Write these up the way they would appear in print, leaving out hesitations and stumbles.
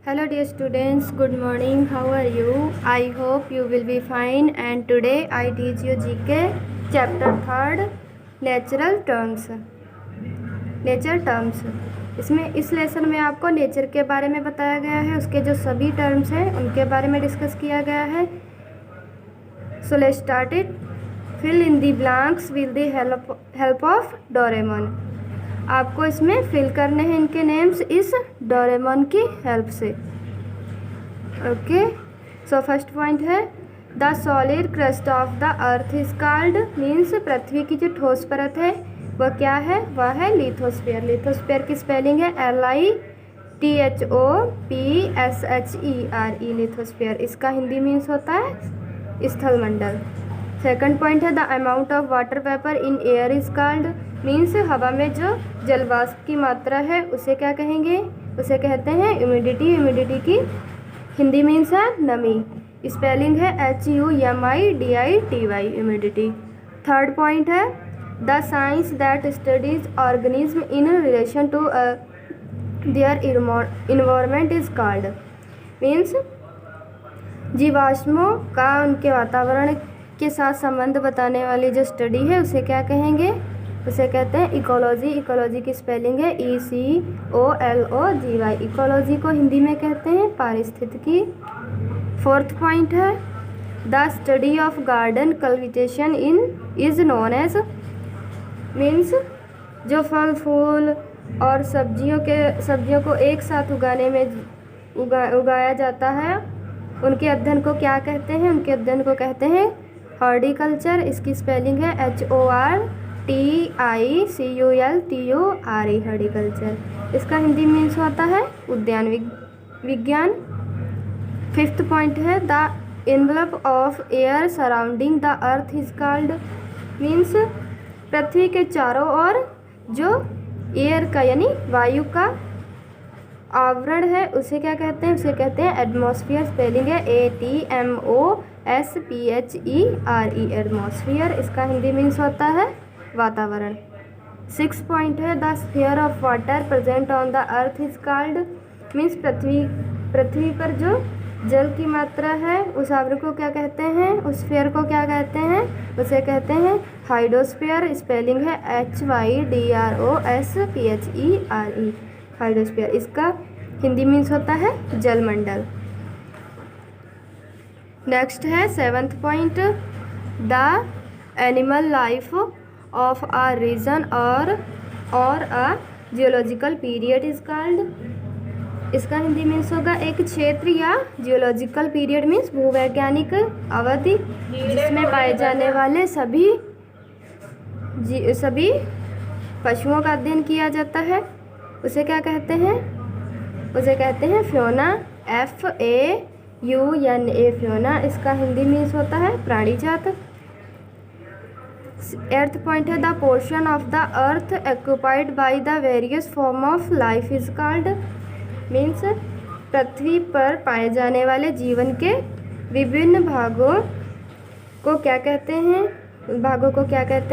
Hello dear students, good morning. How are you? I hope you will be fine, and today I teach you GK chapter 3 natural terms. Nature terms, इसमें इस lesson में आपको nature के बारे में बताया गया है, उसके जो सभी टर्म्स हैं उनके बारे में डिस्कस किया गया है. So let's start it. Fill in the blanks with the help of Doraemon. आपको इसमें फिल करने हैं इनके नेम्स इस डोरेमोन की हेल्प से. ओके, सो फर्स्ट पॉइंट है the solid crust of the earth is called, means पृथ्वी की जो ठोस परत है वह क्या है, वह है लिथोस्फीयर. लिथोस्फीयर की स्पेलिंग है LITHOPSHERE, लिथोस्फीयर. इसका हिंदी मीन्स होता है स्थलमंडल. सेकंड पॉइंट है the amount of water vapour in air is called, means हवा में जो जलवाष्प की मात्रा है उसे क्या कहेंगे, उसे कहते हैं ह्यूमिडिटी. ह्यूमिडिटी की हिंदी मीन्स है नमी. स्पेलिंग है HUMIDITY, ह्यूमिडिटी. थर्ड पॉइंट है the science that studies organism in relation to their environment is called, means जीवाश्मों का उनके वातावरण के साथ संबंध बताने वाली जो स्टडी है उसे क्या कहेंगे, उसे कहते हैं इकोलॉजी. इकोलॉजी की स्पेलिंग है ECOLOGY. इकोलॉजी को हिंदी में कहते हैं पारिस्थितिकी. फोर्थ पॉइंट है the study of garden cultivation in is known as, means जो फल फूल और सब्जियों को एक साथ उगाने में उगाया जाता है उनके अध्ययन को क्या कहते हैं, उनके अध्ययन को कहते हैं हॉर्टिकल्चर. इसकी स्पेलिंग है HORTICULTURE, हॉर्टिकल्चर. इसका हिंदी मीन्स होता है उद्यान विज्ञान. फिफ्थ पॉइंट है the envelope of air surrounding the earth is called, means पृथ्वी के चारों ओर जो एयर का यानी वायु का आवरण है उसे क्या कहते हैं, उसे कहते हैं एटमॉस्फेयर. स्पेलिंग है ATMOSPHERE, एटमॉस्फेयर. इसका हिंदी मीन्स होता है वातावरण. सिक्स पॉइंट है the sphere of water present on the earth is called, means पृथ्वी पर जो जल की मात्रा है उस आवरण को क्या कहते हैं, उस स्फीयर को क्या कहते हैं, उसे कहते हैं हाइड्रोस्फीयर. स्पेलिंग है HYDROSPHERE, हाइड्रोस्फीयर. इसका हिंदी मीन्स होता है जलमंडल. नेक्स्ट है seventh point the animal life of a region और a geological period is called. इसका हिंदी मीन्स होगा एक क्षेत्र या जियोलॉजिकल पीरियड मीन्स भूवैज्ञानिक अवधि जिसमें पाए जाने वाले सभी पशुओं का अध्ययन किया जाता है उसे क्या कहते हैं, उसे कहते हैं फ्योना. FAUNA, Fiona. इसका हिंदी मीन्स होता है प्राणी जात. एट्थ पॉइंट है the portion of the earth occupied by the various form of life is called, means पृथ्वी पर पाए जाने वाले जीवन के विभिन्न भागों को क्या कहते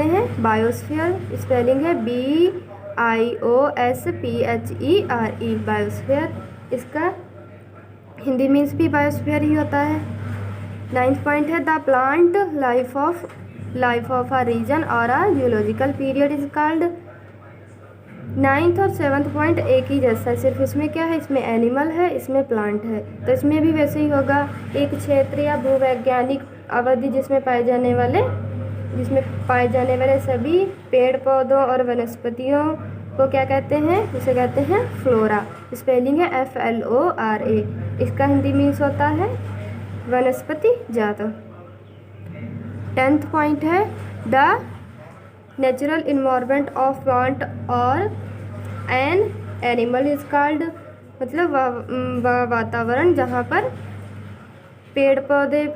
हैं, बायोस्फीयर. स्पेलिंग है BIOSPHERE, बायोस्फीयर. इसका हिंदी मीन्स भी बायोस्फीयर ही होता है. नाइन्थ पॉइंट है the plant life of a region और a geological period is called. Ninth और सेवन्थ पॉइंट एक ही जैसा है, सिर्फ इसमें क्या है, इसमें एनिमल है, इसमें प्लांट है. तो इसमें भी वैसे ही होगा एक क्षेत्र या भूवैज्ञानिक अवधि जिसमें पाए जाने वाले सभी पेड़ पौधों और वनस्पतियों को क्या कहते हैं, उसे कहते हैं फ्लोरा. स्पेलिंग है FLORA. इसका हिंदी मीन्स होता है वनस्पति जात. टेंथ पॉइंट है the natural environment of plant और एन एनिमल इज कॉल्ड, मतलब वातावरण जहाँ पर पेड़ पौधे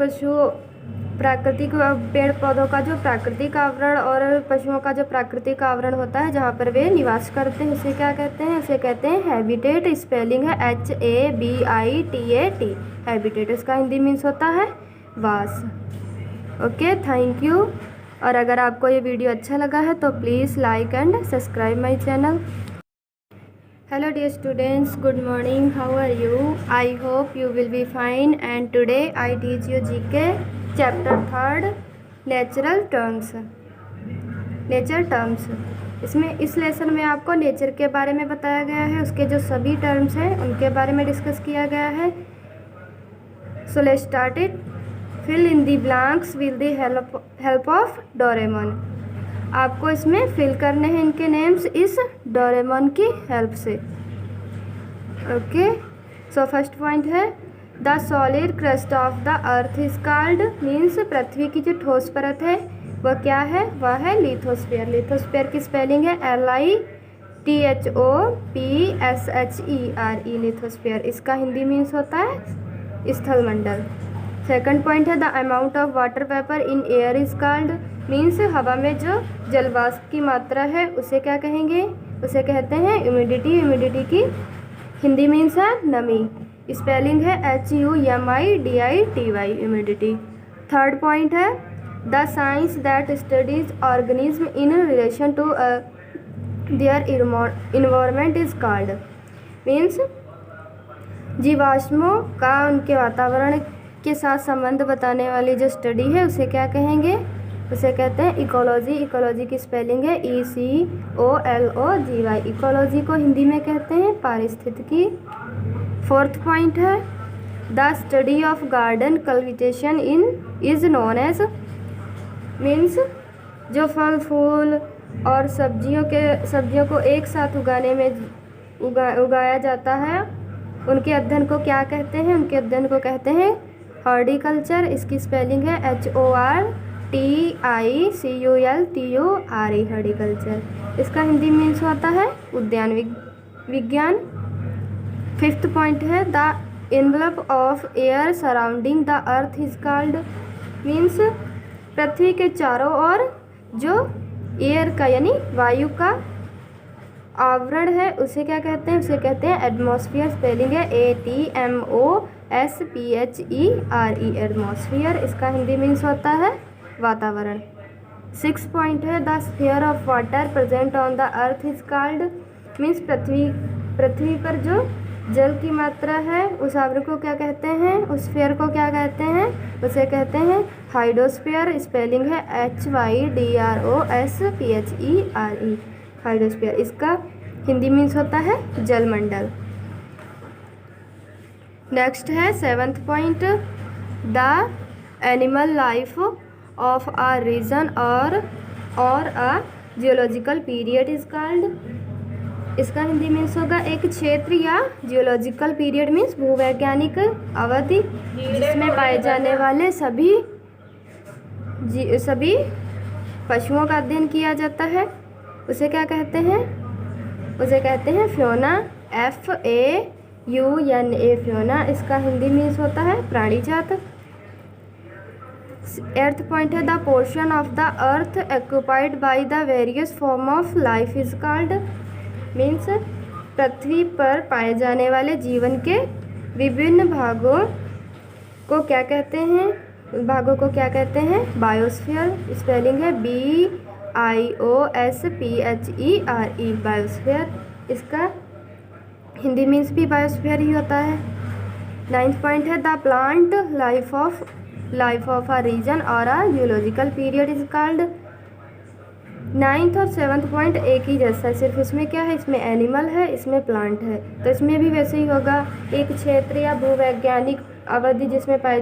पेड़ पौधों का जो प्राकृतिक आवरण और पशुओं का जो प्राकृतिक आवरण होता है जहाँ पर वे निवास करते हैं उसे क्या कहते हैं, उसे कहते हैं हैबिटेट. स्पेलिंग है HABITAT, हैबिटेट. इसका हिंदी मीन्स होता है वास. Okay, thank you. और अगर आपको ये वीडियो अच्छा लगा है तो please like and subscribe my channel. Hello dear students, good morning. How are you? I hope you will be fine, and today I teach you GK chapter 3rd natural terms. Nature terms, इसमें इस lesson में आपको nature के बारे में बताया गया है, उसके जो सभी टर्म्स हैं उनके बारे में डिस्कस किया गया है. So let's start it. Fill in the blanks with the help of Doraemon. आपको इसमें फिल करने हैं इनके नेम्स इस डोरेमोन की हेल्प से. ओके, सो फर्स्ट पॉइंट है the solid crust of the earth is called, means पृथ्वी की जो ठोस परत है वह क्या है, वह है लिथोस्फीयर. लिथोस्फीयर की स्पेलिंग है LITHOPSHERE, लिथोस्फीयर. इसका हिंदी मीन्स होता है स्थल मंडल. सेकंड पॉइंट है the amount of water vapour in air is called, means हवा में जो जलवाष्प की मात्रा है उसे क्या कहेंगे, उसे कहते हैं ह्यूमिडिटी. ह्यूमिडिटी की हिंदी मीन्स है नमी. स्पेलिंग है HUMIDITY, ह्यूमिडिटी. थर्ड पॉइंट है the science that studies organism in relation to their environment is called, means जीवाश्मों का उनके वातावरण के साथ संबंध बताने वाली जो स्टडी है उसे क्या कहेंगे, उसे कहते हैं इकोलॉजी. इकोलॉजी की स्पेलिंग है ECOLOGY. इकोलॉजी को हिंदी में कहते हैं पारिस्थितिकी. फोर्थ पॉइंट है the study of garden cultivation in is known as, means जो फल फूल और सब्जियों को एक साथ उगाने में उगाया जाता है उनके अध्ययन को क्या कहते हैं, उनके अध्ययन को कहते हैं हॉर्टिकल्चर. इसकी स्पेलिंग है HORTICULTURE, हॉर्टिकल्चर. इसका हिंदी मीन्स होता है उद्यान विज्ञान. फिफ्थ पॉइंट है the envelope of air surrounding the earth is called, means पृथ्वी के चारों ओर जो एयर का यानी वायु का आवरण है उसे क्या कहते हैं, उसे कहते हैं एटमॉस्फेयर. स्पेलिंग है ATMOSPHERE, एटमॉस्फेयर. इसका हिंदी मीन्स होता है वातावरण. सिक्स पॉइंट है the sphere of water present on the earth is called, means पृथ्वी पर जो जल की मात्रा है उस आवरण को क्या कहते हैं, उस स्फीयर को क्या कहते हैं, उसे कहते हैं हाइड्रोस्फीयर. स्पेलिंग है HYDROSPHERE, हाइड्रोस्फीयर. इसका हिंदी मीन्स होता है जलमंडल. नेक्स्ट है seventh point the animal life of a region और a geological period is called. इसका हिंदी मीन्स होगा एक क्षेत्र या जियोलॉजिकल पीरियड मीन्स भूवैज्ञानिक अवधि जिसमें पाए जाने वाले सभी पशुओं का अध्ययन किया जाता है उसे क्या कहते हैं, उसे कहते हैं फ्योना. FAUNA, Fiona. इसका हिंदी मीन्स होता है प्राणी जात. एट्थ पॉइंट है the portion of the earth occupied by the various form of life is called, means पृथ्वी पर पाए जाने वाले जीवन के विभिन्न भागों को क्या कहते हैं, बायोस्फीयर. स्पेलिंग है BIOSPHERE, बायोस्फीयर. इसका हिंदी मीन्स भी बायोस्फीयर ही होता है. नाइन्थ पॉइंट है the plant life of a region और a geological period is called. Ninth और सेवन्थ पॉइंट एक ही जैसा है, सिर्फ इसमें क्या है, इसमें एनिमल है, इसमें प्लांट है. तो इसमें भी वैसे ही होगा, एक क्षेत्र या भूवैज्ञानिक अवधि जिसमें पाए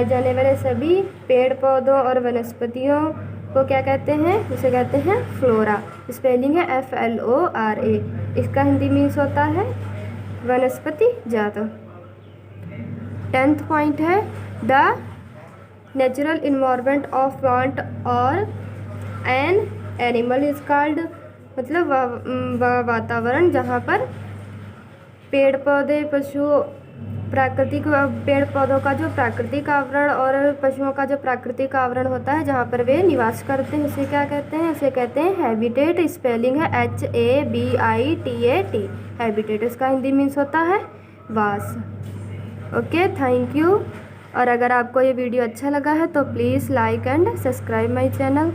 जाने वाले सभी पेड़ पौधों और वनस्पतियों को क्या कहते हैं, उसे कहते हैं फ्लोरा. स्पेलिंग है FLORA. इसका हिंदी मीन्स होता है वनस्पति जात. टेंथ पॉइंट है the natural environment of plant और एन एनिमल इज कॉल्ड, मतलब वातावरण जहाँ पर पेड़ पौधे पेड़ पौधों का जो प्राकृतिक आवरण और पशुओं का जो प्राकृतिक आवरण होता है जहाँ पर वे निवास करते हैं उसे क्या कहते हैं, उसे कहते हैं हैबिटेट. स्पेलिंग है HABITAT, हैबिटेट. इसका हिंदी मीन्स होता है वास. Okay, thank you. और अगर आपको ये वीडियो अच्छा लगा है तो please like and subscribe my channel.